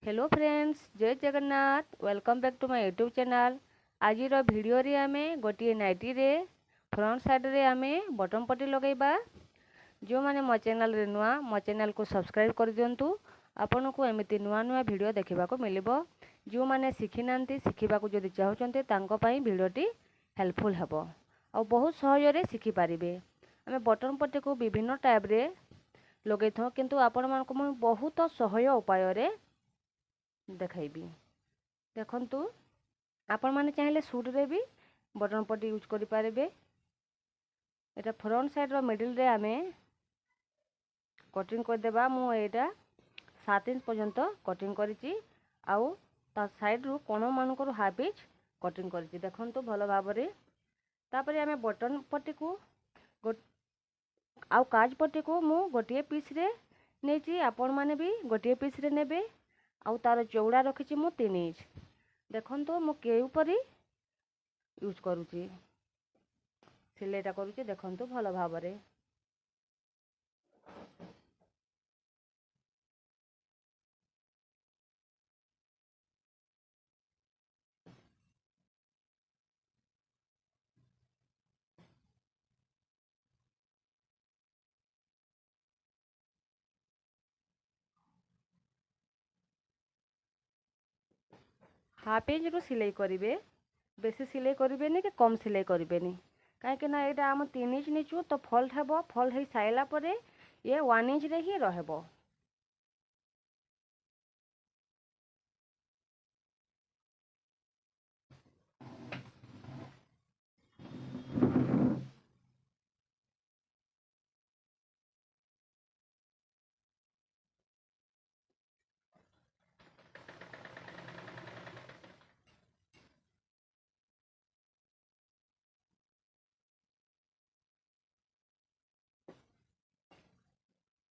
Hello friends, जय Jagannath. Welcome back to my YouTube channel. आज video आमे गोटे नाइटी रे फ्रंट साइड रे आमे बटन पट्टी लगेबा। जो माने मो चैनल रे नुआ मो चैनल को सब्सक्राइब कर दियंतु। आपन को एमिति नुआ नुआ वीडियो देखा को मिलिबो। जो माने सिखि नांती सिखिबा को जदि चाहुचंते तांको पई वीडियोटी हेल्पफुल हेबो और बहुत सहज रे सिखि पारिबे। आमे बटन पट्टी को विभिन्न टाइप रे लगै थौ, किंतु आपन मान को मु बहुत सहज उपाय रे देखाइबी। देखंतु आपण माने चाहिले सूट रे भी बटन पट्टी यूज करि पारिबे। एटा फ्रंट साइड रो मिडिल रे आमे कटिंग कर देबा। मु एटा 7 इंच पर्यंत कटिंग करिछि आउ ता साइड रो कोन मानकर हाफ इंच कटिंग करिछि। देखंतु भलो भाबरे। तापरे आमे बटन पट्टी को आउ काज पट्टी को मु गोटिए पीस रे नेछि। आपण माने भी गोटिए पीस रे नेबे। आउ तार चौड़ा रखिछि मु 3 इंच। देखंतु मु के ऊपरी यूज करूछि, सिलेटा करूछि। देखंतु भलो भाबरे। हाफ इंच रो सिलाई करिवे, बेसी सिलाई करिवेनी कि कम सिलाई करिवेनी। काहे ना एटा हम 3 इंच नेचु तो फोल्ड हेबो। फोल्ड हे साइला परे ये 1 इंच रे ही रहबो।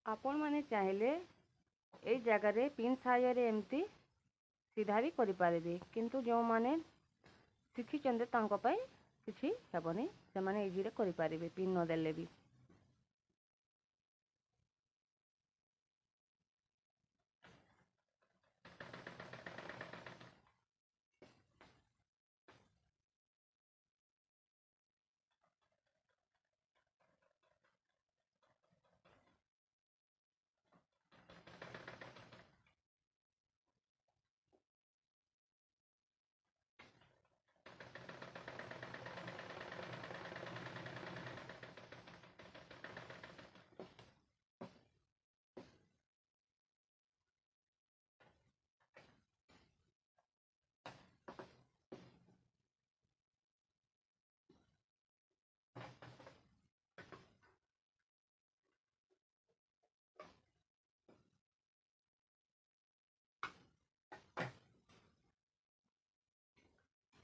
आपण माने चाहिले ए जगह रे पिन साइज रे एम्ति सीधा भी करि पारिबे, किंतु जो माने शिखी चंदे तांको पई किछि हेबनी। से माने इजी रे करि पारिबे पिन न देले भी।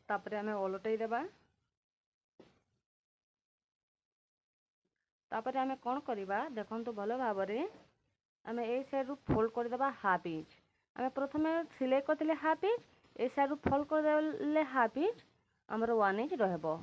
तापरे हमें ओलटै देबा। तापरे हमें कोन करिबा देखंतु भलो भाबरे। हमें ए साइड रु फोल्ड कर देबा हाफ इंच। हमें प्रथमे सिलाई करथिले हाफ इंच, ए साइड रु फोल्ड कर देले हाफ इंच, हमर 1 इंच रहबो।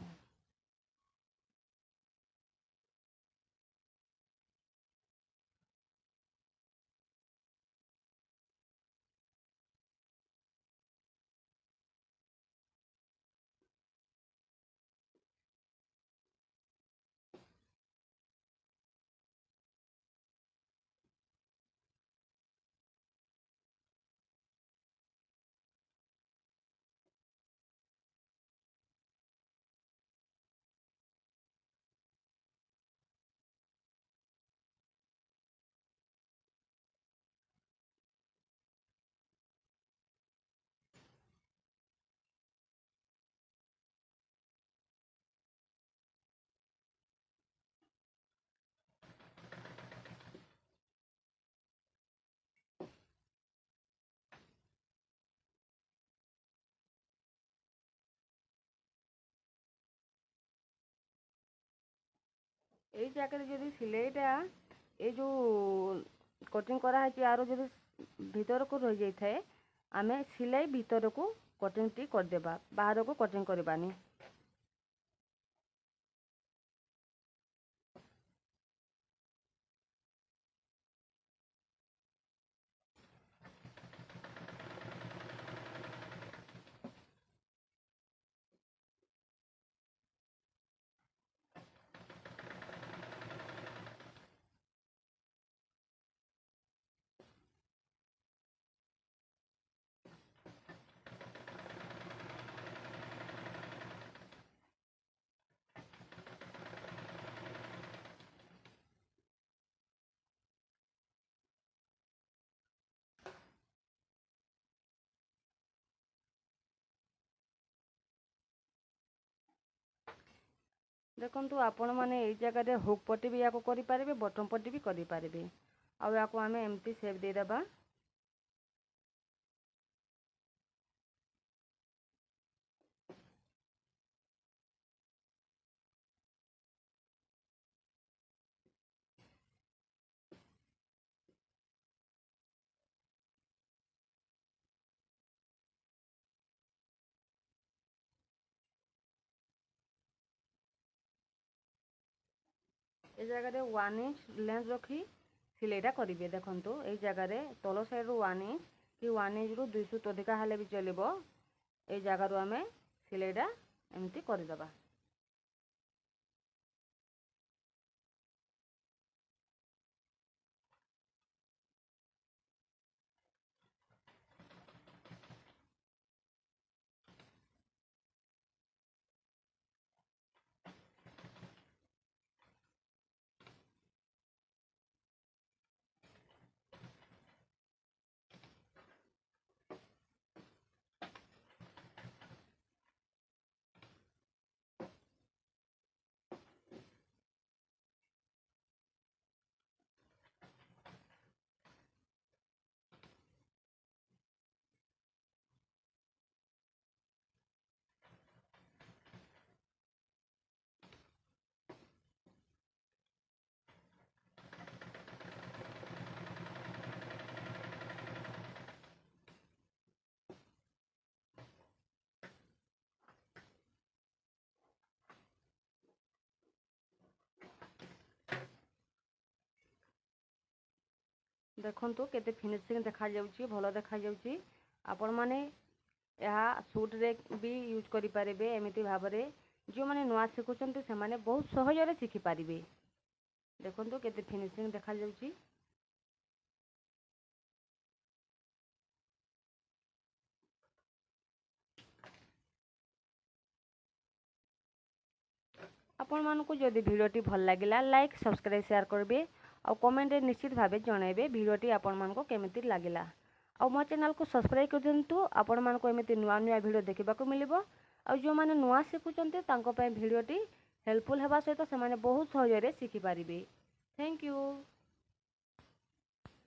এই জায়গায় যদি সিলাইটা এই যে কটিং করা হয়েছে আর যদি ভিতরକୁ রয়ে যাইଥାଏ, ଆମେ ସିଲେଇ ଭିତରକୁ କଟିଂଟି କରିଦେବା, ବାହାରକୁ କଟିଂ କରିବାନି। ଦେଖନ୍ତୁ ଆପଣମାନେ ଏଇ ଜାଗାରେ ହୁକ୍ ପଟି ବି ୟାକୁ କରିପାରିବେ, ବଟମ୍ ପଟି ବି କରିପାରିବେ। ଆଉ ୟାକୁ ଆମେ ଏମିତି ସେପ୍ ଦେଇଦେବା। ଏ ଜାଗାରେ 1 ଇଞ୍ଚ ଲେନ୍ଥ ରଖି ସିଲେଇଟା କରିବେ। ଦେଖନ୍ତୁ ଏଇ ଜାଗାରେ ତଳ ସାଇଡ଼ରୁ 1 ଇଞ୍ଚ କି 1 ଇଞ୍ଚରୁ 2 ଫୁଟ ଅଧିକା ହେଲେ ବି ଚଳିବ। ଏଇ ଜାଗାରୁ ଆମେ ସିଲେଇଟା ଏମିତି କରିଦେବା। ଦେଖନ୍ତୁ କେତେ ଫିନିସିଂ ଦେଖାଯାଉଛି, ଭଲ ଦେଖାଯାଉଛି। ଆପଣମାନେ ଏହା ସୁଟ୍ରେ ବି ୟୁଜ୍ କରିପାରିବେ। ଏମିତି ଭାବରେ ଯେଉଁମାନେ ନୂଆ ଶିଖୁଛନ୍ତି ସେମାନେ ବହୁତ ସହଜରେ ଶିଖିପାରିବେ। ଦେଖନ୍ତୁ କେତେ ଫିନିସିଂ ଦେଖାଯାଉଛି। ଆପଣମାନଙ୍କୁ ଯଦି ଭିଡ଼ିଓଟି ଭଲ ଲାଗିଲା ଲାଇକ୍ ସବସ୍କ୍ରାଇବ୍ ସେୟାର କରିବେ ଆଉ କମେଣ୍ଟରେ ନିଶ୍ଚିତ ଭାବେ ଜଣାଇବେ ଭିଡ଼ିଓଟି ଆପଣମାନଙ୍କୁ କେମିତି ଲାଗିଲା। ଆଉ ମୋ ଚ୍ୟାନେଲକୁ ସବସ୍କ୍ରାଇବ୍ କରିଦିଅନ୍ତୁ। ଆପଣମାନଙ୍କୁ ଏମିତି ନୂଆ ନୂଆ ଭିଡ଼ିଓ ଦେଖିବାକୁ ମିଳିବ। ଆଉ ଯେଉଁମାନେ ନୂଆ ଶିଖୁଛନ୍ତି ତାଙ୍କ ପାଇଁ ଭିଡ଼ିଓଟି ହେଲ୍ପଫୁଲ୍ ହେବା ସହିତ ସେମାନେ ବହୁତ ସହଜରେ ଶିଖିପାରିବେ। Thank you.